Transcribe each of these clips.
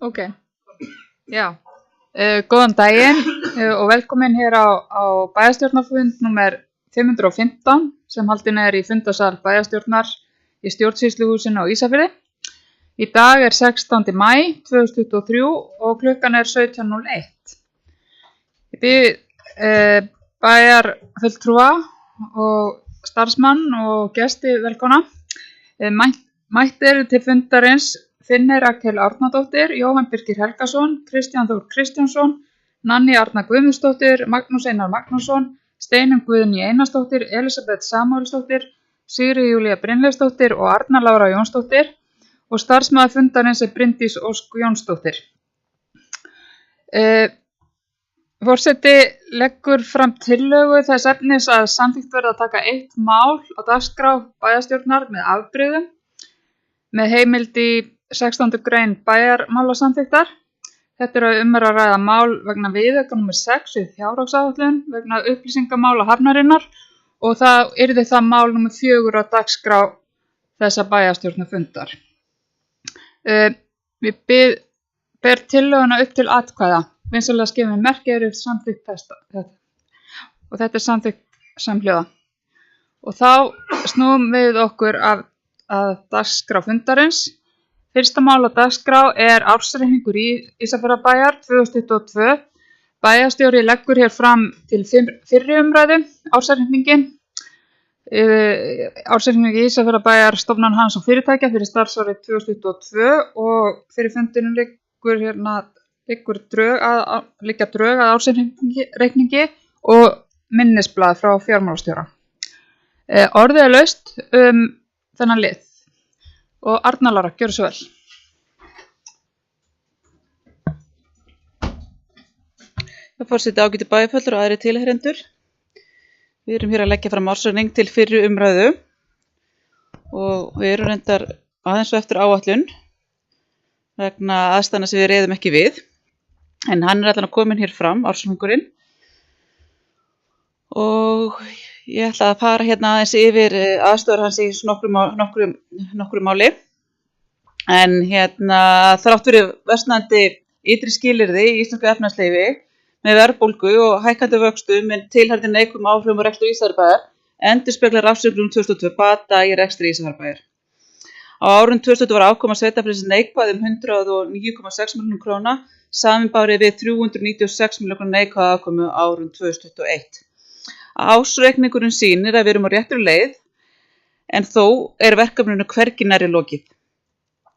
Ok, já. Góðan daginn og velkomin hér á bæjarstjórnarfund númer 515 sem haldinn í fundasal bæjarstjórnar í stjórnsýsluhúsinu á Ísafirði. Í dag 16. maí 2023 og klukkan 17:01. Ég bið bæjarfulltrúa og starfsmann og gesti velkomna. Mættir til fundarins Finney Rakel Árnadóttir, Jóhann Birgir Helgason, Kristján Þór Kristjánsson, Nanný Arna Guðmundsdóttir, Magnús Einar Magnússon, Steinunn Guðný Einarsdóttir, Elísabet Samúelsdóttir, Sigríður Júlía Brynleifsdóttir og Arna Lára Jónsdóttir og starfsmaður fundarins Bryndís Ósk Jónsdóttir. Forseti leggur fram tillögu þess efnis að samþykkt verði að taka eitt mál á dagskrá bæjarstjórnar með afbrigðum með heimild í 16. grein bæjarmálasamþykktar. Þetta að ræða mál vegna viðauka nr. 6 við fjárhagsáætlun vegna upplýsingamála hafnarinnar og það yrði það mál nr. 4 á dagskrá þessa bæjarstjórnarfundar. Við ber tillöguna upp til atkvæða. Vinsamlega skefum merki samþykkt þetta. Og þetta samþykkt samhljóða. Og þá snúum við okkur að dagskrá fundarins. Fyrsta mál á dagskrá ársreikningur Ísafjarðarbæjar 2022. Bæjarstjóri leggur hér fram til fyrri umræðu ársreikningin. Ársreikningur Ísafjarðarbæjar, stofnana hans og fyrirtækja fyrir starfsárið 2022 og fyrir fundinum liggja drög að ársreikningi og minnisblað frá fjármálastjóra. Orðið laust þennan lið. Og Arna Lára, gjörðu svo vel. Forseti, ágætu bæjarfulltrúar og aðrir tilheyrendur. Við erum hér að leggja fram ársreikning til fyrri umræðu og við erum reyndar aðeins og eftir áætlun vegna aðstæðna sem við reiðum ekki við. En hann allan að komin hér fram, ársreikningurinn. Og ég ætla að fara hérna aðeins yfir aðstæður hans í nokkru máli. En þrátt fyrir versnandi ytri skilyrði í íslensku efnahagslífi með verðbólgu og hækkandi vöxtum en tilheyrandi neikvæðum áhrifum á rekstur Ísafjarðarbæjar endurspeglar ársreikningur 2022 bata í rekstri Ísafjarðarbæjar. Á árinu 2020 var afkoma sveitarfélagsins neikvæð 109,6 milljónir króna samanborið við 396 milljónir króna neikvæða afkomu á árinu 2021. Ársreikningurinn sýnir að við erum á réttri leið en þó verkefninu hvergi nærri lokið.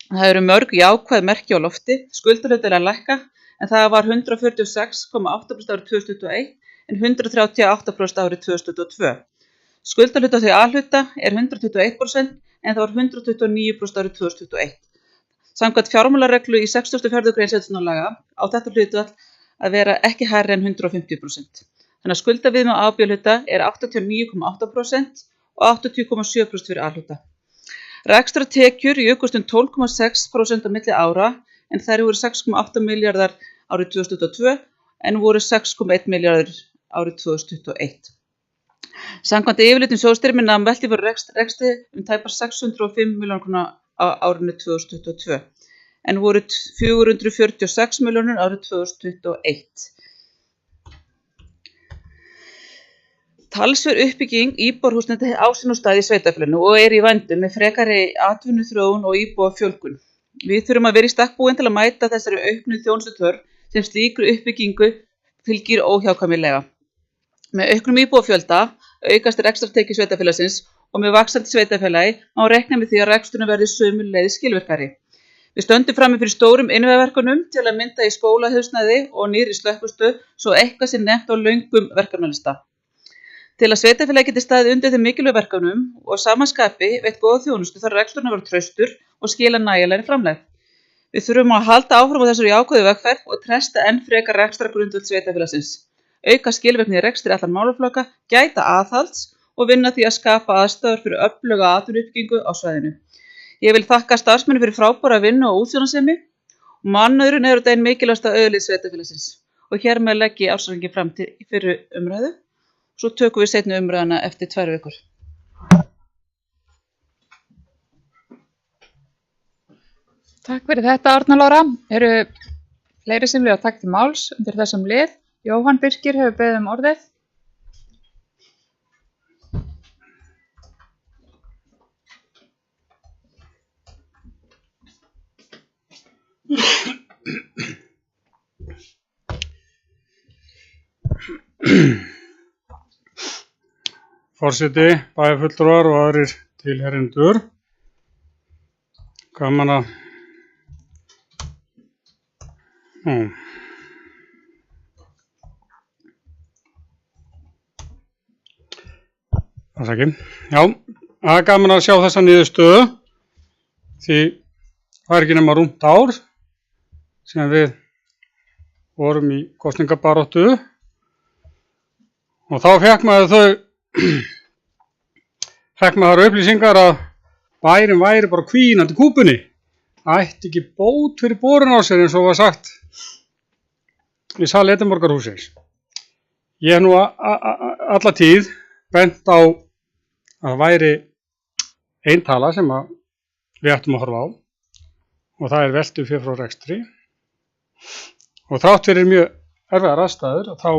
Það eru mörg jákvæð merki á lofti, skuldahlutfall að lækka en það var 146,8% árið 2021 en 138% árið 2022. Skuldahlutfall til A-hluta 121% en það var 129% árið 2021. Samkvæmt fjármálareglu í 64. grein stjórnsýslulaga á þetta hlutfall að vera ekki hærra en 150%. Þannig að skuldaviðmið á B-hluta 89,8% og 80,7% fyrir A-hluta. Rekstrartekjur jukust 12,6% á milli ára en þær voru 6,8 milljarðar árið 2022 en voru 6,1 milljarðar árið 2021. Samkvæmt yfirlitum sjóðsstyrmi nam velti fyrir rekstri tæpar 605 milljónir króna á árinu 2022 en voru 446 milljónir árið 2021. Talsverð uppbygging íbúðarhúsnæðis á sér nú stað í sveitarfélaginu og í vændum með frekari atvinnuþróun og íbúðafjölgun. Við þurfum að vera í stakk búin til að mæta þessari auknu þjónustuþörf sem slíkri uppbyggingu fylgir óhjákvæmilega. Með auknum íbúðafjölda aukast rekstrartekjur sveitarfélagsins og með vaxandi sveitarfélagi má reikna með því að reksturinn verði sömuleiðis skilvirkari. Við stöndum frammi fyrir stórum innviðaverkefnum til að mynda í skólahúsnæði og nýrri slökkvistöð svo eitthvað sé nefnt á löngum verkefnalista. Til að sveitarfélagi geti staðið undir þeim mikilvægu verkefnum og samanskapi veitt góða þjónustu þarf reksturinn að vera traustur og skila nægilegri framlegð. Við þurfum að halda áfram á þessari jákvæðu vegferð og treysta enn frekar rekstrargrundvöll sveitarfélagsins. Auka skilvirkni í rekstri allar málaflokka, gæta aðhalds og vinna því að skapa aðstæður fyrir öfluga atvinnuuppbyggingu á svæðinu. Ég vil þakka starfsmönnum fyrir frábæra vinnu og útsjónarsemi. Mannauðurinn auðvitað ein mikilvægasta auðlind sveitarfélagsins og hér með legg ég ársreikninginn fram til fyrri umræðu. Svo tökum við seinni umræðuna eftir 2 vikur. Takk fyrir þetta, Arna Lára. Eru fleiri sem vilja taka til máls undir þessum lið? Jóhann Birkir hefur beðið orðið. Forseti, bæjarfulltrúar og aðrir tilheyrendur. Gaman að það er gaman að sjá þessa niðurstöðu því það er ekki nema rúmt ár sem við vorum í kosningabaráttu og þá fekk maður upplýsingar að bærin væri bara hvínandi kúpunni. Ætti ekki bót fyrir borin á sér eins og var sagt í sal Edinborgarhússins. Ég hef nú alla tíð bent á að það væri ein tala sem við ættum að horfa á og það er veltufé frá rekstri og þrátt fyrir mjög erfiðar aðstæður þá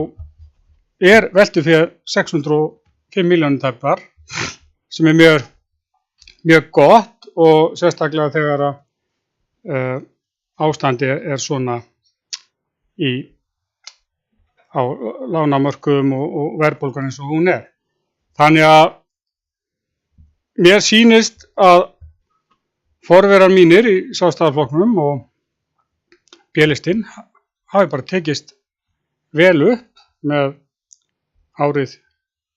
er veltufé 605 milljónir tæpar sem er mjög gott og sérstaklega þegar að ástandi er svona á lánamörkuðum og verðbólgan eins og hún er. Þannig að mér sýnist að forverar mínir í Sjálfstæðisflokknum og B-listinn hafi bara tekist vel upp með árið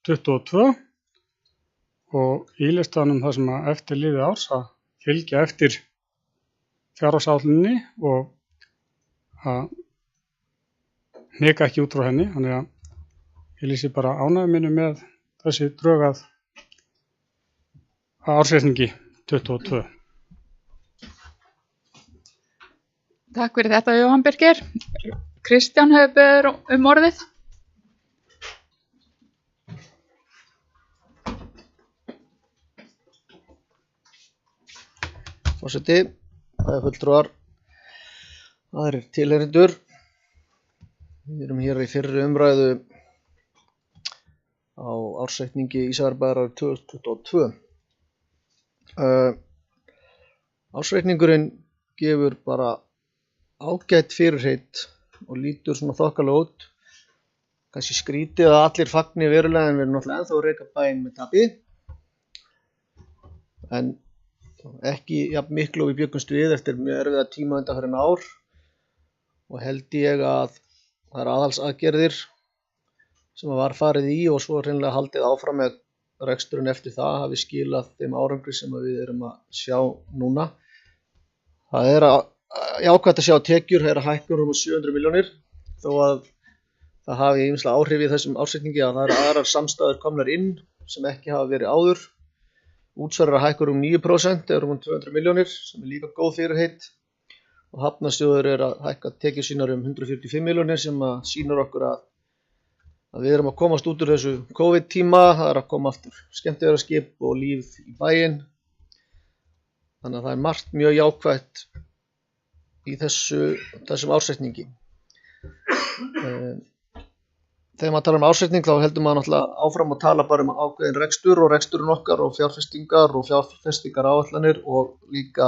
22 og í listanum það sem að eftir liði árs að fylgja eftir fjárhagsáætluninni og að hnika ekki út frá henni, þannig að ég lýsi bara ánægju minni með þessi drög að ársreikningi 22. Takk fyrir þetta, Jóhann Birkir. Kristján hefur beðið orðið. Forseti, bæjarfulltrúar, aðrir tilheyrendur. Við erum hér í fyrri umræðu á ársreikningi Ísafjarðarbæjar árið 2022. Ársreikningurinn gefur bara ágætt fyrirheit og lítur svona þokkalega út. Kannski skrítið að allir fagni verulega en við erum náttúrulega ennþá að reka bæinn með tapi. En ekki jafn miklu og við bjuggumst við eftir mjög erfiða tíma undanfarin ár og held ég að það eru aðhaldsaðgerðir sem var farið í og svo hreinlega haldið áfram með reksturinn eftir það hafi skilað þeim árangri sem við erum að sjá núna. Það er jákvætt að sjá tekjur, það er að hækkun um 700 milljónir þó að það hafi ýmislega áhrif í þessum ársreikningi að það eru aðrar samstæður komnar inn sem ekki hafa verið áður. Útsvarar að hækkun um 9% eða um 200 milljónir sem er líka góð fyrirheit og Hafnarsjóður er að hækka tekjur sínar um 145 milljónir sem að sýnir okkur að við erum að komast út úr þessu COVID-tíma, það er að koma aftur skemmtiferðaskip og líf í bæinn. Þannig að það er margt mjög jákvætt í þessum ársreikningi. Þegar maður tala um ársreikning þá heldur maður náttúrulega áfram að tala bara um ákveðin rekstur og reksturinn okkar og fjárfestingaráætlanir og líka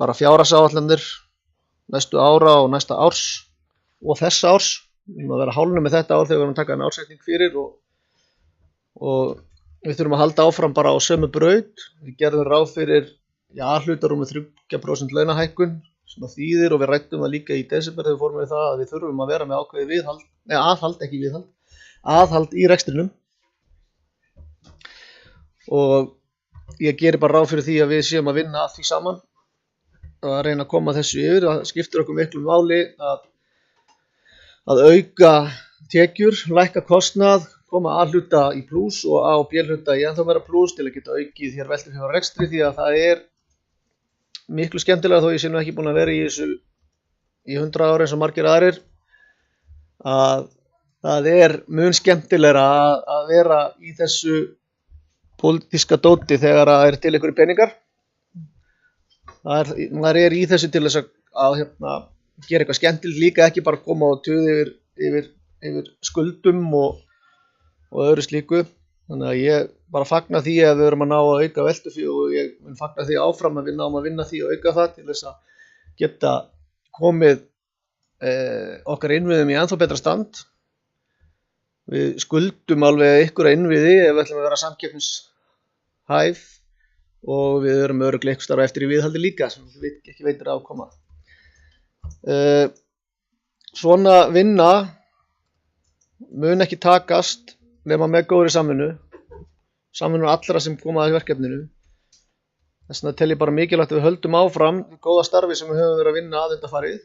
bara fjárhagsáætlanir næstu ára og næsta árs og þessa árs. Við erum að vera hálfnum með þetta ár þegar við erum að taka en ársreikning fyrir og við þurfum að halda áfram bara á sömu braut. Við gerðum ráð fyrir A-hlutar með 3% launahækkun sem að þýðir og við rættum það líka í desember þegar við fórum við það að við þurfum að vera með ákveðið aðhald í rekstrinum og ég geri bara ráð fyrir því að við séum að vinna að því saman að reyna að koma þessu yfir. Það skiptir okkur miklu máli að auka tekjur, lækka kostnað, koma A-hluta í plús og A- og B-hluta í ennþá meira plús til að geta aukið hér veltufé á rekstri því að það er miklu skemmtilega þó ég sé nú ekki búin að vera í þessu í 100 ára eins og margir aðrir að það er mun skemmtilegra að vera í þessu pólitíska dóti þegar það er til einhverjir peningar maður í þessu til þess að gera eitthvað skemmtilegt líka, ekki bara koma og tuða yfir skuldum og öðru slíku. Þannig að ég bara fagna því að við erum að ná að auka veltufé og ég mun fagna því áfram að við náum að vinna því og auka það til þess að geta komið okkar innviðum í ennþá betra stand. Við skuldum alveg ykkur innviði ef við ætlum að vera samkeppnishæf og við erum örugglega eitthvað starfa eftir í viðhaldi líka sem ekki veitir að koma. Svona vinna mun ekki takast nema með góðri samvinnu allra sem koma að verkefninu. Þess vegna tel ég bara mikilvægt að við höldum áfram góða starfi sem við höfum verið að vinna að undanfarið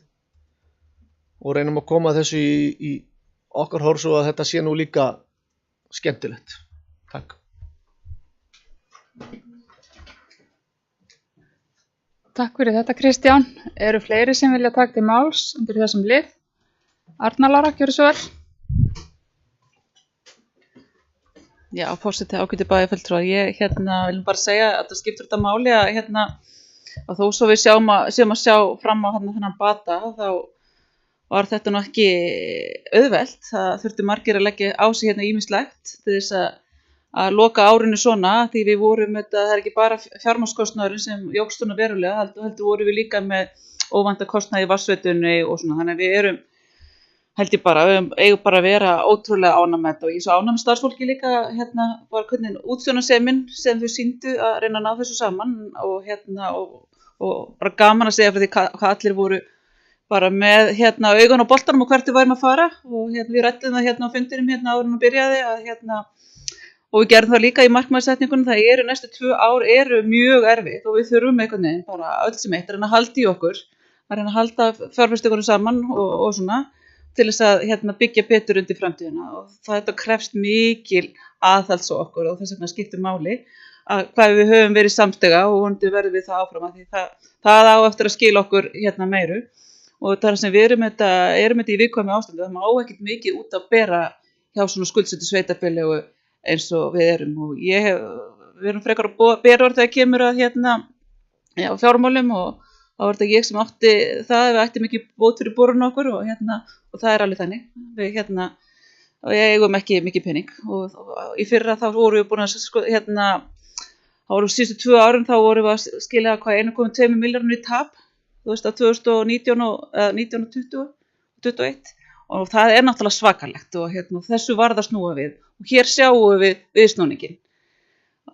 og reynum að koma þessu í okkar horf svo að þetta sé nú líka skemmtilegt. Takk. Takk fyrir þetta, Kristján. Eru fleiri sem vilja taka til máls undir þessum lið? Arna Lára, gjörðu svo vel. Já, forseti ágæti bæjarfulltrúar. Ég vil bara segja að það skiptir þetta máli að þó svo við séum að sjá fram á þennan bata, þá var þetta nú ekki auðvelt. Það þurfti margir að leggja á sig ýmislegt til þess að loka árinu svona, því við vorum, það er ekki bara fjármagnskostnaðurinn sem jókst svona verulega, heldur vorum við líka með óvænta kostnaði í vatnsveitunni og svona, þannig að við erum við eigum bara að vera ótrúlega ánægð með þetta og ég er svo ánægð með starfsfólki líka var hvernig útstjórnarsemin sem þau sýndu að reyna að ná þessu saman og bara gaman að segja fyrir því hvað allir voru bara með augun á boltanum og hvert við værum að fara og við ræddum það á fundinum áður en byrjaði og við gerðum það líka í markmiðssetningunum. Það eru næstu 2 ár eru mjög erfið og við þurfum einhvern veginn bara öll sem eitt að reyna að halda í okkur, að reyna að halda fjárfestingunum saman og svona til þess að byggja betur undir framtíðina og þetta krefst mikil aðhalds á okkur og þess vegna skiptir máli að hvað við höfum verið samstiga og vonandi verðum við það áfram að því það á eftir að skila okkur meiru og það sem við erum þetta í viðkvæmu ástandi, það má ekkert mikið út að bera hjá svona skuldsettu sveitarfélögu eins og við erum og við erum frekar að bera orð þegar kemur að fjármálum og þá var þetta ég sem átti það ef við ættum ekki bót fyrir borun okkur og það er alveg þannig. Við og ég eigum ekki mikið pening og í fyrra þá vorum við búin að þá vorum við síðustu 2 árin þá vorum við að skila 1,2 milljarðar í tap, þú veist, á 2019 og 2020 og 2021 og það er náttúrulega svakalegt og þessu varð að snúa við og hér sjáum við viðsnúningin.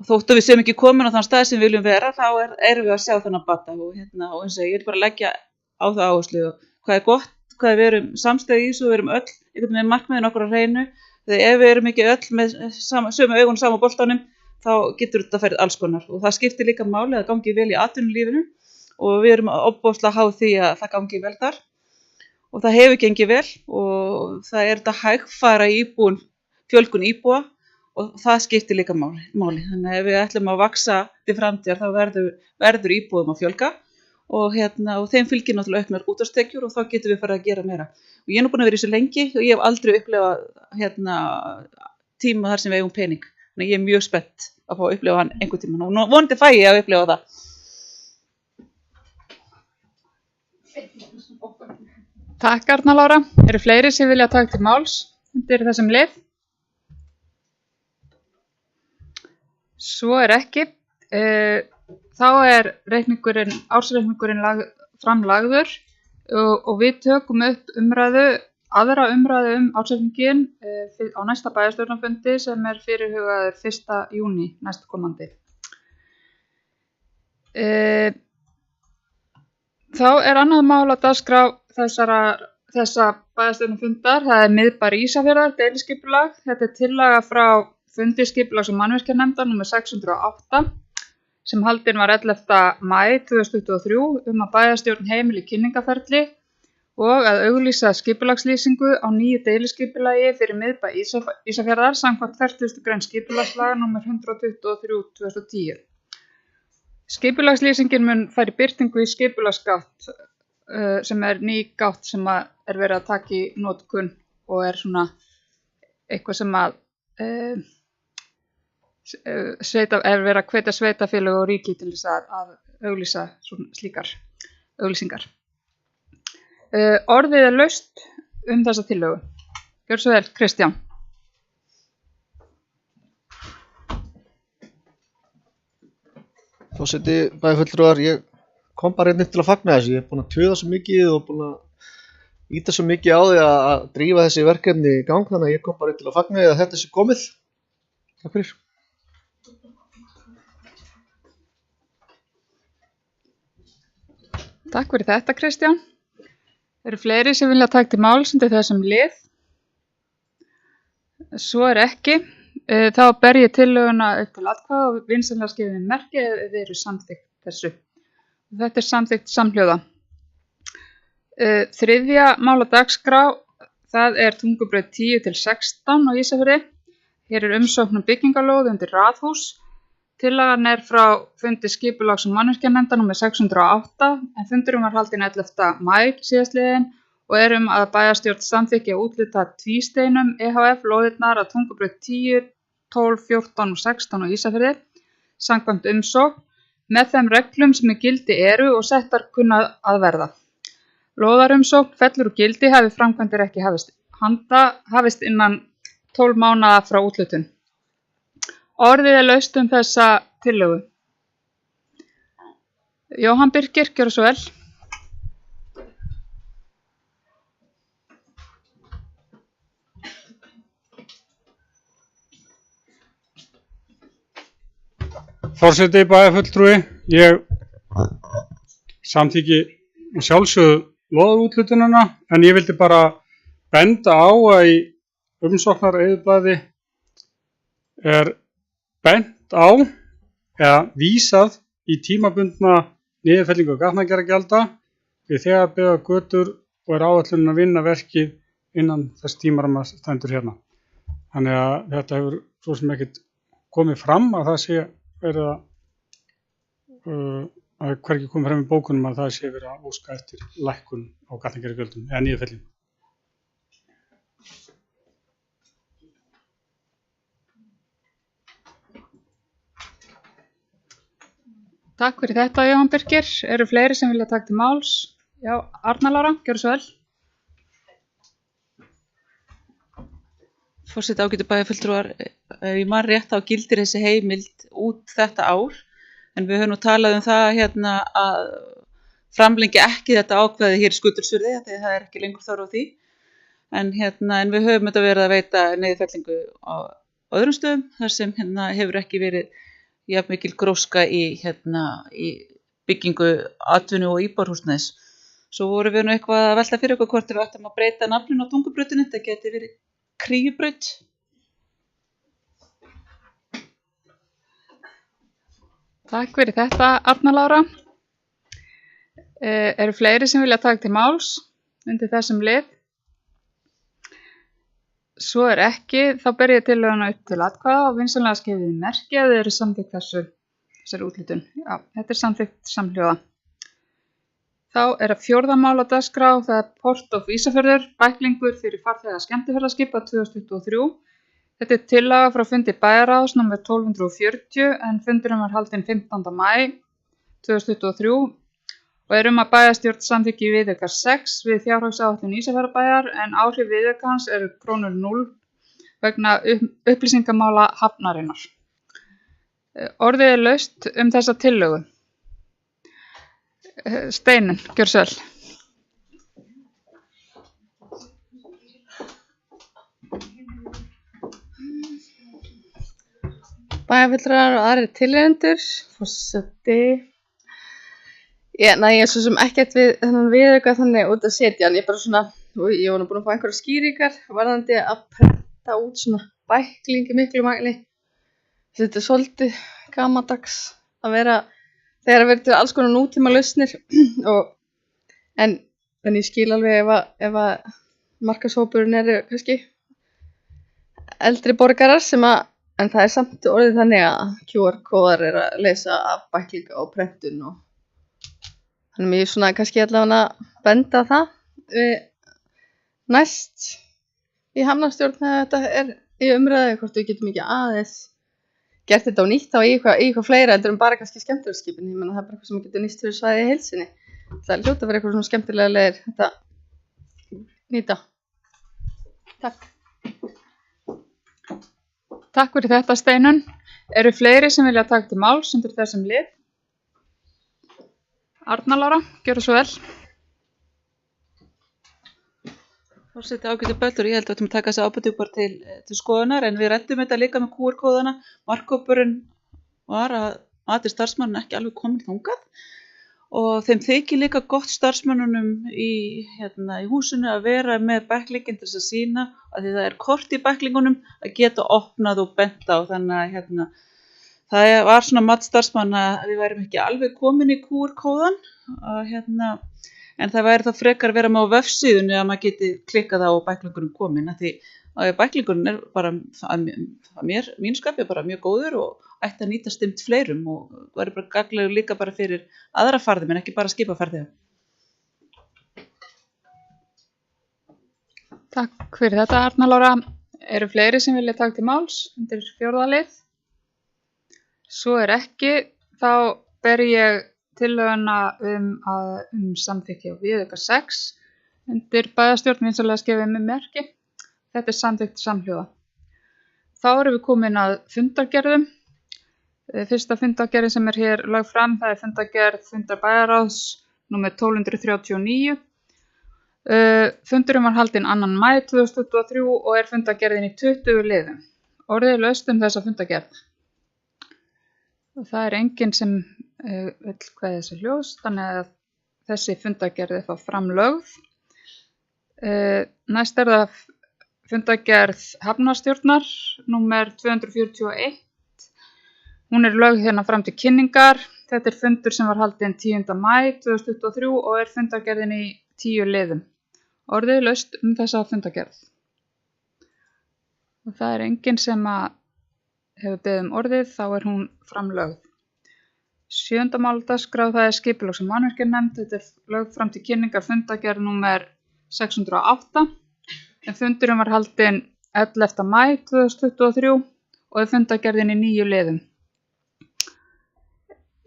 Þóttu við sem ekki komin á þann stað sem við viljum vera, þá erum við að sjá þennan bata og eins og ég vil bara leggja á það áherslu og hvað er gott, hvað við erum samstæði í þessu, við erum öll einhvern veginn markmiðin okkur á hreinu, þegar ef við erum ekki öll með sömu augun sama boltanum, þá getur þetta ferð alls konar og það skiptir líka máli að gangi vel í atvinnulífinu og við erum ofboðslega háð því að það gangi vel þar og það hefur gengið vel og það er þetta hægfara fjölgun íbúa og það skiptir líka máli. Þannig að ef við ætlum að vaxa til framtíðar þá verður íbúðum að fjölga og þeim fylgir náttúrulega auknar útvarpstekjur og þá getum við farið að gera meira. Og ég er nú búin að vera í þessu lengi og ég hef aldrei upplifað tíma þar sem við eigum pening. Þannig að ég er mjög spennt að fá að upplifa hann einhvern tíma og vonandi fæ ég að upplifa það. Takk Arna Lára. Eru fleiri sem vilja taka til máls undir þessum lið? Svo er ekki. Þá er ársreikningurinn framlagður og við tökum upp aðra umræðu ársreikninginn á næsta bæjarstjórnarfundi sem er fyrirhugaður 1. júní næstkomandi. Þá er annað mál á dagskrá þessa bæjarstjórnarfundar, það er miðbær Ísafjarðar, deiliskipulag. Þetta er tillaga frá fundi skipulags- og mannvirkjanefndar nr. 608 sem haldinn var 11. maí 2023 að bæjarstjórn heimili kynningarferli og að auglýsa skipulagslýsingu á nýju deiliskipulagi fyrir miðbæ Ísafjarðar samkvæmt 40. grein skipulagslaga nr. 123/2010. Skipulagslýsingin mun fara í birtingu í skipulagsgátt sem er ný gátt sem er verið að taka í notkun og er svona eitthvað sem er verið að hvetja sveitarfélög og ríki til þess að auglýsa slíkar auglýsingar. Orðið er laust þessa tillögu. Gjörðu svo vel, Kristján. Forseti, bæjarfulltrúar, ég kom bara einnig til að fagna þessu. Ég er búinn að tuða svo mikið og búinn að ýta svo mikið á því að drífa þessi verkefni í gang, þannig að ég kom bara til að fagna því að þetta sé komið. Takk fyrir. Takk fyrir þetta, Kristján. Eru fleiri sem vilja taka til máls undir þessum lið? Svo er ekki. Þá ber ég tillöguna upp til atkvæða og vinsamlega skrifið merki ef þið eru samþykkt þessu. Þetta er samþykkt samhljóða. Þriðja mál á dagskrá, það er Tungubraut 10-16 á Ísafirði. Hér er umsókn um byggingarlóð undir raðhús. Tillagan er frá fundi skipulags- og mannvirkjanefndar númer 608 en fundurinn var haldinn 11. maí síðastliðinn og er að bæjarstjórn samþykki að úthluta Tvísteinum EHF lóðirnar á Tungubraut 10, 12, 14 og 16 á Ísafirði samkvæmt umsókn með þeim reglum sem í gildi eru og settar kunna að verða. Lóðarumsókn fellur úr gildi hafi framkvæmdir ekki hafist innan 12 mánaða frá úthlutun. Orðið er laust þessa tillögu. Jóhann Birkir, gjörðu svo vel. Forseti, bæjarfulltrúi, ég samþykki sjálfsögðu lóðarúthlutunina, en ég vildi bara benda á að í umsóknareyðublaði er bent á eða vísað í tímabundna niðurfellingu gatnagerðargjalda við þegar byggða götur og er áætlunin að vinna verkið innan þess tímaramma stendur hérna. Þannig að þetta hefur svo sem ekkert komið fram að það sé verið að hvergi komið fram í bókunum að það sé verið að óska eftir lækkun á gatnagerðargjöldum eða niðurfellingu. Takk fyrir þetta, Jóhann Birkir. Eru fleiri sem vilja taka til máls? Já, Arna Lára, gjörðu svo vel. Forseti, ágætu bæjarfulltrúar, ef ég man rétt þá gildir þessi heimild út þetta ár, en við höfum nú talað það að framlengja ekki þetta ákvæði hér í Skutulsfirði, þegar það er ekki lengur þörf á því. En við höfum þetta verið að veita niðurfellingu á öðrum stöðum, þar sem hefur ekki verið jafn mikil gróska í byggingu atvinnu og íbúðarhúsnæðis. Svo vorum við nú eitthvað að velta fyrir okkur hvort við ættum að breyta nafninu á Tungubrautinni, þetta geti verið Kríubraut. Takk fyrir þetta, Arna Lára. Eru fleiri sem vilja taka til máls undir þessum lið? Svo er ekki, þá ber ég tillöguna upp til atkvæða og vinsamlega skrifið merki ef þið eru samþykkt þessari úthlutun. Já, þetta er samþykkt samhljóða. Þá er að 4. mál á dagskrá, það er Port of Ísafjörður, bæklingur fyrir farþega skemmtiferðaskipa 2023. Þetta er tillaga frá fundi bæjarráðs nr. 1240 en fundurinn var haldinn 15. maí 2023 og er að bæjarstjórn samþykki viðauka 6 við fjárhagsáætlun Ísafjarðarbæjar en áhrif viðaukans eru krónur 0 vegna upplýsingamála hafnarinnar. Orðið er laust þessa tillögu. Steinunn, gjörðu svo vel. Bæjarfulltrúar og aðrir tilheyrendur, forseti. Ég er svo sem ekkert við þennan viðauka þannig út að setja hann. Ég var nú búin að fá einhverjar skýringar varðandi að prenta út svona bækling í miklu magni. Þetta er svolítið gamaldags að vera þegar verður til alls konar nútíma lausnir en ég skil alveg ef að markaðshópurinn eru kannski eldri borgarar en það er samt orðið þannig að QR-kóðar er að lesa af bæklinga og prentun og þannig ég kannski allavega benda á það. Næst í hafnarstjórn þetta er í umræðu hvort við getum ekki aðeins gert þetta á nýtt þá í eitthvað fleira en bara kannski skemmtilegskipin. Ég meina það er bara eitthvað sem getur nýst fyrir svæðið í heilsinni. Það er hljóta að vera eitthvað svona skemmtilega leiðir þetta nýta. Takk. Takk fyrir þetta, Steinunn. Eru fleiri sem vilja taka til máls undir þessum lið? Arna Lára, gjörðu svo vel. Forseti ágætu böldur, ég held að við ættum að taka þessi ábendingu bara til skoðunar, en við ræddum þetta líka með QR-kóðana. Markhópurinn var að mati starfsmannin ekki alveg komin þangað og þeim þykir líka gott starfsmönnunum í húsinu að vera með bæklingin til þess að sýna að því það er kort í bæklingunum að geta opnað og bent á, þannig að það var svona mat starfsmanna að við værum ekki alveg komin í QR-kóðan en það væri þá frekar að vera með á vefsíðunni að maður geti klikkað á og bæklingurinn komin, að því að bæklingurinn er bara að mín skapi bara mjög góður og ætti að nýta stimt fleirum og væri bara gagnlegur líka bara fyrir aðra farðum en ekki bara skipafarþega. Takk fyrir þetta, Arna Lára. Eru fleiri sem vilja taka til máls undir 4. lið? Svo er ekki, þá ber ég tillöguna samþykki á viðauka 6 undir bæjarstjórn vinsamlega skefið með merki. Þetta er samþykkt samhljóða. Þá erum við komin að fundargerðum. Fyrsta fundargerðin sem er hér lögð fram, það er fundargerð fundar bæjarráðs númer 1239. Fundurinn var haldinn 2. maí 2023 og er fundargerðin í 20 liðum. Orðið er laust þessa fundargerð. Og það er enginn sem vill kveða þessu ljós, þannig að þessi fundargerð er þá framlögð. Næst er það fundargerð hafnarstjórnar númer 241. Hún er lögð hérna fram til kynningar. Þetta er fundur sem var haldinn 10. maí 2023 og er fundargerðin í 10 liðum. Orðið er laust þessa fundargerð. Og það er enginn sem hefur beðið orðið, þá er hún framlögð. 7. mál á dagskrá, það er skipulags- og mannvirkjanefnd. Þetta er lögð fram til kynningar fundargerð númer 608. En fundurinn var haldinn 11. maí 2023 og er fundargerðin í 9 liðum.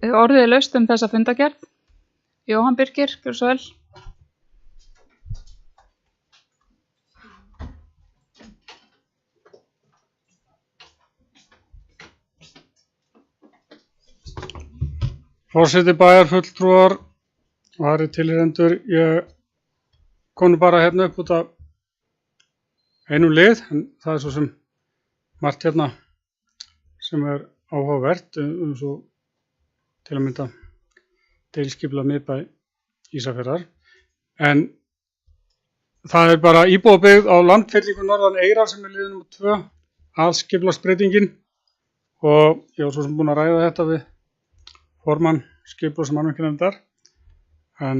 Orðið er laust þessa fundargerð. Jóhann Birgir, gjörðu svo vel. Forseti, bæjarfulltrúar og aðrir tilheyrendur, ég kom bara hérna upp út af einum lið, en það er svo sem margt hérna sem er áhugavert, svo til að mynda deiliskipulag miðbæ Ísafjarðar, en það er bara íbúabyggð á landfyllingu norðan Eyrar sem er liður númer 2, aðskipulagsbreytingin, og ég var svo sem búin að ræða þetta við formann skipulags- og mannvirkjanefndar, en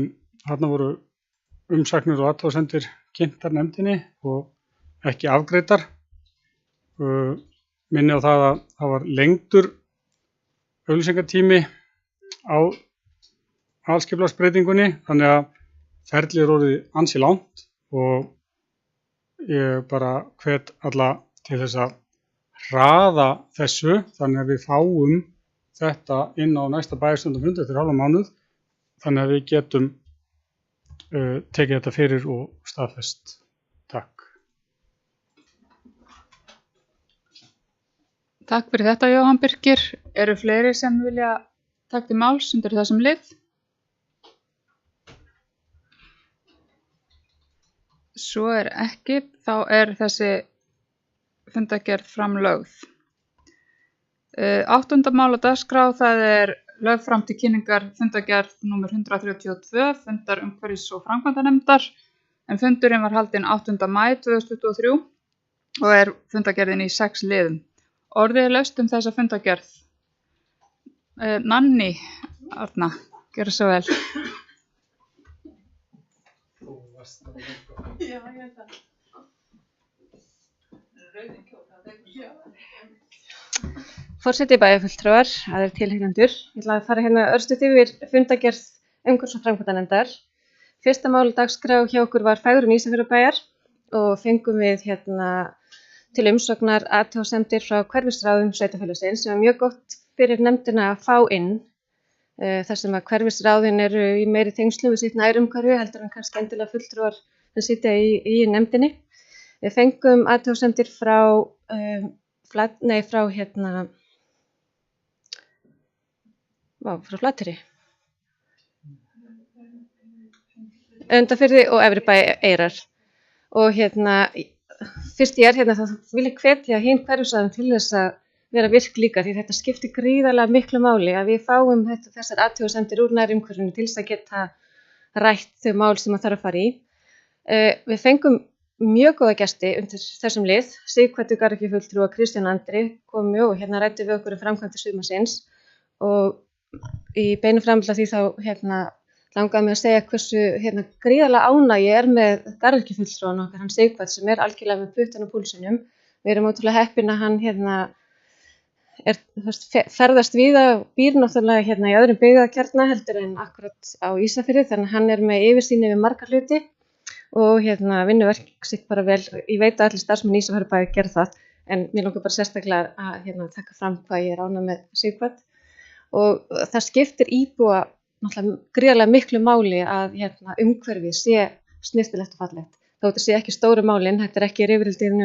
þarna voru umsagnir og athugasemdir kynntar nefndinni og ekki afgreiddar. Minni á það að það var lengdur auglýsingatími á aðskipulagsbreytingunni, þannig að ferlið er orðið ansi langt og ég bara hvet alla til þess að hraða þessu, þannig að við fáum þetta inn á næsta bæjarstjórnarfund eftir hálfan mánuð, þannig að við getum tekið þetta fyrir og staðfest. Takk. Takk fyrir þetta, Jóhann Birgir. Eru fleiri sem vilja taka til máls undir þessum lið? Svo er ekki, þá er þessi fundargerð framlögð. 8. mál á dagskrá, það er lögð fram til kynningar fundargerð númer 132, fundar umhverfis- og framkvæmdanefndar, en fundurinn var haldinn 8. maí 2023 og er fundargerðin í 6 liðum. Orðið er laust þessa fundargerð. Nanni, Arna, gjörðu svo vel. Já, ég held að. Forseti, bæjarfulltrúar, aðrir tilheyrendur. Ég ætla að fara hérna örstutt yfir fundargerð umhverfis- og framkvæmdanefndar. Fyrsta mál dagskrá hjá okkur var fegrun Ísafjarðarbæjar og fengum við til umsagnar athugasemdir frá hverfisráðum sveitarfélagsins sem mjög gott fyrir nefndina að fá inn þar sem að hverfisráðin eru í meiri tengslu við sitt nærumhverfi heldur en kannski endilega fulltrúar sem sitja í nefndinni. Við fengum athugasemdir frá Flateyri, Önundarfirði og Efribæ Eyrar. Og fyrst ég þá vil ég hvetja hin hverfisráðin til þess að vera virk líka því þetta skiptir gríðarlega miklu máli að við fáum þessar athugasemdir úr nærumhverfinu til þess að geta rætt þau mál sem maður þarf að fara í. Við fengum mjög góða gesti undir þessum lið, Sighvatur garðyrkjufulltrúi og Kristján Andri komu og ræddu við okkur framkvæmdir sumarsins og í beinu framhaldi af því þá langaði mig að segja hversu gríðarlega ánægja ég með garðyrkjufulltrúan okkar, hann Sighvat sem algjörlega með puttan á púlsinum. Við erum ótrúlega heppin að hann ferðast víða og býr náttúrulega í öðrum byggðakjarna heldur en akkurat á Ísafirði, þannig að hann með yfirsýn yfir marga hluti og vinnur verk sitt bara vel. Ég veit að allir starfsmenn Ísafjarðarbæjar gera það, en mér langar bara sérstaklega að taka fram hvað ég ánægð með Sighvat. Og það skiptir íbúa náttúrulega gríðarlega miklu máli að umhverfið sé snyrtilegt og fallegt. Þó þetta sé ekki stóru málin, þetta ekki rifrildin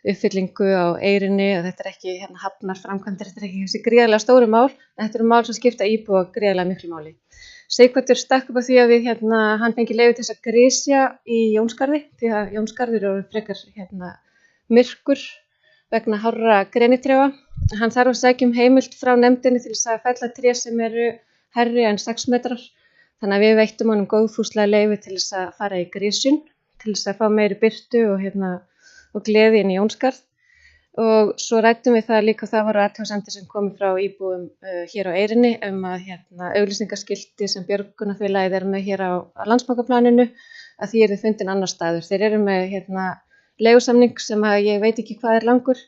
uppfyllingu á Eyrinni, þetta ekki hafnarframkvæmdir, þetta ekki þessi gríðarlega stóru mál, en þetta mál sem skipta íbúa gríðarlega miklu máli. Sighvatur stakk upp á því að hann fengi leyfi til þess að grisja í Jónsgarði, því að Jónsgarður eru frekar myrkur vegna hárra grenitrjáa. Hann þarf að sækja heimild frá nefndinni til þess að fella tré sem eru hærri en 6 metrar, þannig að við veittum honum góðfúslega leyfi til þess að fara í grisjun, til þess að fá meiri birtu og gleði inn í Jónsgarð. Og svo ræddum við það líka, það voru athugasemdir sem komu frá íbúum hér á Eyrinni að auglýsingaskilti sem björgunarfélagið með hér á Landsbankaplaninu, að því þið fundin annar staður. Þeir eru með leigusamning sem ég veit ekki hvað langur,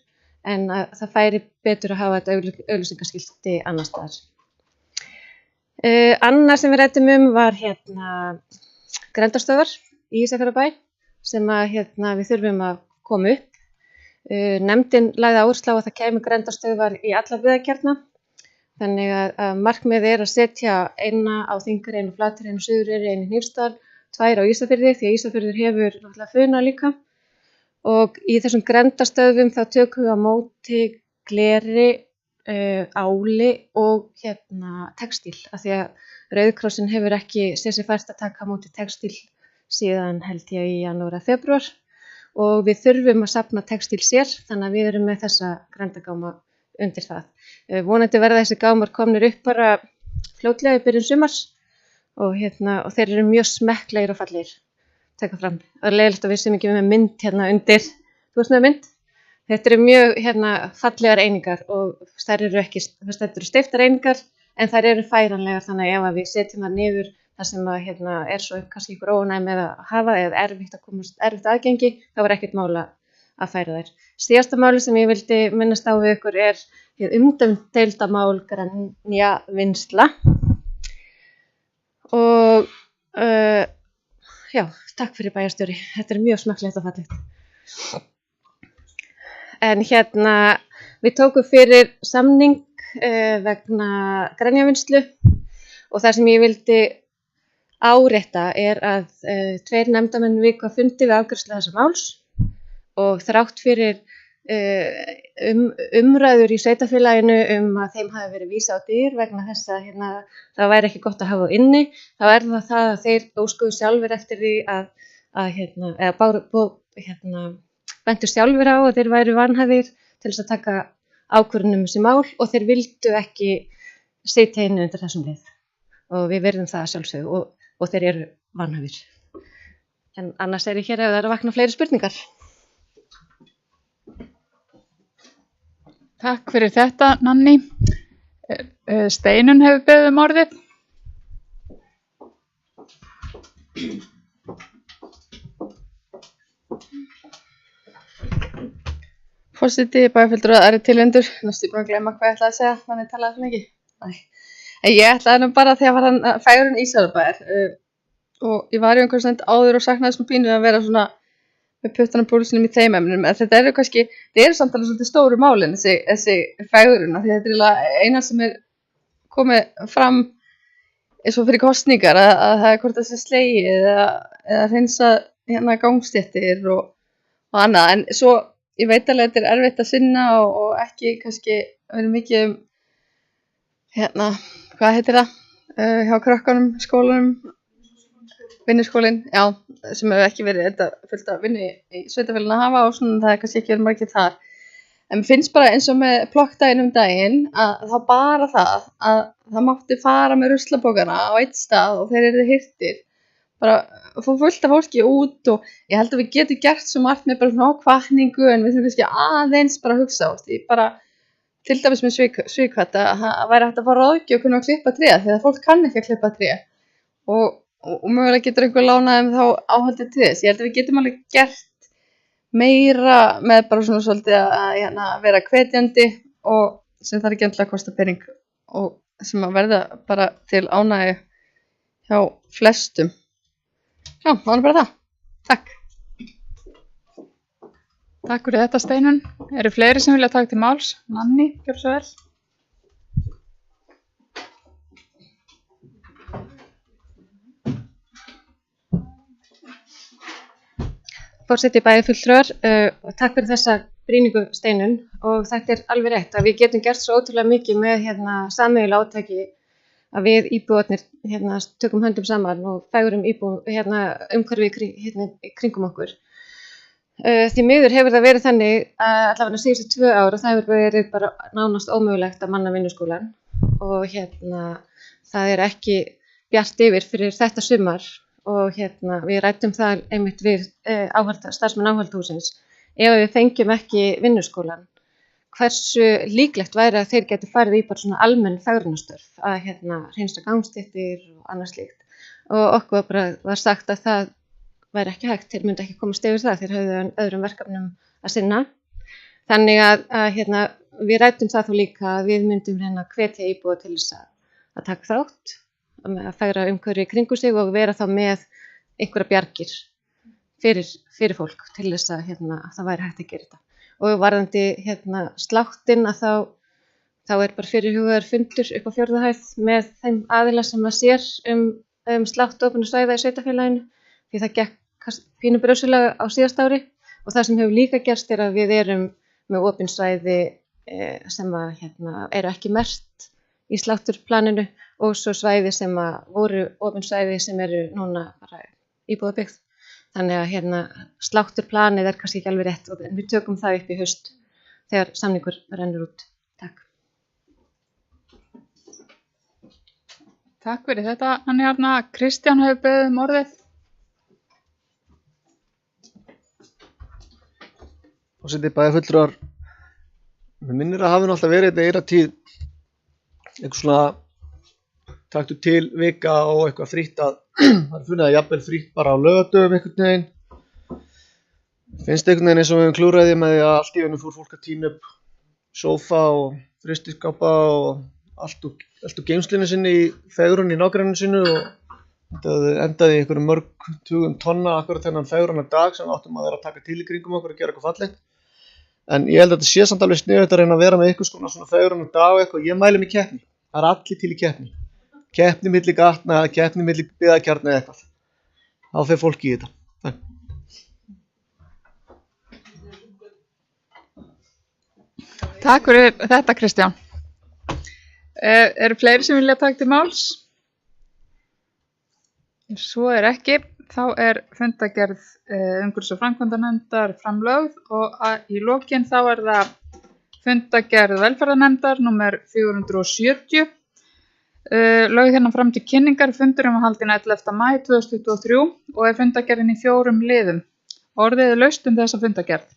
en það færi betur að hafa þetta auglýsingaskilti annar staðar. Annað sem við ræddum var grenndarstöðvar í Ísafjarðarbæ sem við þurfum að koma upp. Nefndin lagði áherslu á að það kæmi grenndarstöðvar í alla byggðakjarna, þannig að markmiðið að setja eina á Þingeyri, eina á Flateyri, eina á Suðureyri, eina í Hnífsdal, 2 á Ísafirði, því að Ísafjörður hefur náttúrulega funa líka. Og í þessum grenndarstöðvum þá tökum við á móti gleri, áli og textíl, af því að Rauði krossinn hefur ekki séð sér fært að taka á móti textíl síðan held ég í janúar eða febrúar. Og við þurfum að safna textíl sér, þannig að við erum með þessa grenndagáma undir það. Vonandi verða þessi gámar komnir upp bara fljótlega í byrjun sumars og þeir eru mjög smekklegir og fallegir. Taka fram. Það er leiðilegt að við sem ekki með mynd undir. Þú veist með mynd? Þetta eru mjög fallegar einingar og þær eru steyptar einingar en þær eru færanlegar, þannig að ef við setjum það niður það sem er svo kannski ykkur óánægja með að hafa eða erfitt aðgengi, þá er ekkert mála að færa þær. Síðasta máli sem ég vildi minnast á við ykkur hið umdeilda mál Grenjavinnsla. Og takk fyrir bæjarstjóri, þetta mjög smekklegt og fallegt. En við tókum fyrir samning vegna Grenjavinnslu og það sem ég vildi árétta að 2 nefndarmenn viku að fundi við afgreiðslu þessa máls og þrátt fyrir umræður í sveitarfélaginu að þeim hafi verið vísað á dyr vegna þess að það væri ekki gott að hafa á inni, þá það að þeir óskuðu sjálfur eftir því bentu sjálfur á að þeir væru vanhæfir til þess að taka ákvörðun þessi mál og þeir vildu ekki sitja inn undir þessum lið og við virðum það sjálfsögðu og þeir eru vanhæfir. En annars ég hér ef það eru að vakna fleiri spurningar. Takk fyrir þetta, Nanný. Steinunn hefur beðið orðið. Forseti, bæjarfulltrúar, aðrir tilnefnendur. Næstu búin að gleyma hvað ég ætlaði að segja, þannig talaði svo mikið. Ég ætlaði bara því að var hann fægurinn Ísafjarðarbæjar og ég var í einhverjum stund áður og saknaði svona pínu að vera með puttana púlsinum í þeim efnum, en þetta eru samt alveg svolítið stóru málin, þessi fegurinn, því þetta er eiginlega eina sem er komið fram eins og fyrir kosningar, að það er hvort það sé slegið eða hreinsa hérna gangstéttir og annað, en svo ég veit alveg að þetta er erfitt að sinna og ekki kannski verið mikið hérna, hvað heitir það, hjá krökkunum, skólanum, vinnuskólinn, já, sem hefur ekki verið þetta fullt af vinnu í sveitafélaginu að hafa og svona, það er kannski ekki verið margir þar. En mér finnst bara eins og með plokkdaginn daginn að þá bara það að það mátti fara með ruslapokana á eitt stað og þeir eru hirtir, bara fá fullt af fólki út og ég held að við getum gert svo margt með bara svona ákvæðningu en við þurfum kannski aðeins bara að hugsa ást, ég bara til dæmis með svíkvætt að væri hægt að fá ráðgjöf og kunna að klippa tré því að fólk kann ekki að klippa tré og mögulega getur einhver lánað þá áhaldið til þess. Ég held að við getum alveg gert meira með bara svona svolítið að vera hvetjandi og sem þarf ekki endilega að kosta pening og sem að verða bara til ánægju hjá flestum. Já, það var bara það. Takk. Takk fyrir þetta Steinunn. Eru fleiri sem vilja taka til máls? Nanni, gjör svo vel. Forseti bæði fulltrúar og takk fyrir þessa brýningu Steinunn og þetta er alveg rétt að við getum gert svo ótrúlega mikið með sameiginlegu átaki að við íbúarnir tökum höndum saman og fægurum umhverfi kringum okkur. Því miður hefur það verið þannig að allavega síðustu 2 ár það hefur verið bara nánast ómögulegt að manna vinnuskólann og það er ekki bjart yfir fyrir þetta sumar og við ræddum það einmitt við starfsmenn áhaldahússins. Ef við fengjum ekki vinnuskólann, hversu líklegt væri að þeir geti farið í bara svona almenn fegrunarstörf að hreinsa gangstéttir og annað slíkt. Og okkur bara var sagt að það væri ekki hægt, þeir myndi ekki komast yfir það, þeir höfðu öðrum verkefnum að sinna. Þannig að við ræddum það þó líka að við myndum reyna að hvetja íbúa til þess að taka þátt, að fegra umhverfi kringu sig og vera þá með einhverja bjargir fyrir fólk til þess að það væri hægt að gera þetta. Og varðandi sláttinn að þá er bara fyrirhugaður fundur upp á 4. hæð með þeim aðila sem að sér slátt opinna svæða í sveitafélaginu því það gekk pínu brösulega á síðast ári og það sem hefur líka gerst er að við erum með opin svæði sem að eru ekki merkt í slátturplaninu og svo svæði sem að voru opin svæði sem eru núna bara íbúðabyggð. Þannig að slátturplanið er kannski ekki alveg rétt en við tökum það upp í haust þegar samningur rennur út. Takk. Takk fyrir þetta, Anni Arna. Kristján hefur beðið orðið. Forseti bæði fulltrúar, mér minnir að hafi alltaf verið þetta eiratíð eitthvað svona taktu til vika og eitthvað frítt að það er funnið að jafnvel frítt bara á laugardögum einhvern veginn. Finnst einhvern veginn eins og við höfum klúraði með því að allt í einu fór fólk að tína upp sófa og frystiskápa og allt úr geymslinu sinni í fegrun í nágrenninu sinu og þetta endaði í einhverjum mörg tugum tonna akkurat þennan fegrunar dag sem áttum að vera að taka til í kringum okkur og gera eitthvað fallegt. En ég held að þetta sé samt alveg sniðugt að reyna að vera með eitthvað svona fegrunar dag og eitthvað. Ég mæli mig keppni. Það er allir til í keppni. Keppni milli gatna, keppni milli byggðakjarna eða eitthvað. Þá fer fólk í þetta. Takk. Takk fyrir þetta, Kristján. Eru fleiri sem vilja taka til máls? Ef svo er ekki, þá er fundargerð umhverfis- og framkvæmdanefndar framlögð og í lokin þá er það fundargerð velferðarnefndar númer 470. Lögð hérna fram til kynningar, fundurinn var haldinn 11. maí 2023 og er fundargerðin í 4 liðum. Orðið er laust þessa fundargerð.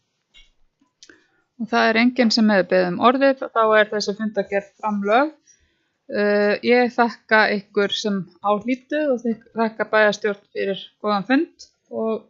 Og það er enginn sem hefur beðið orðið, þá er þessi fundargerð framlögð. Ég þakka ykkur sem áhlýttu og þakka bæjarstjórn fyrir góðan fund og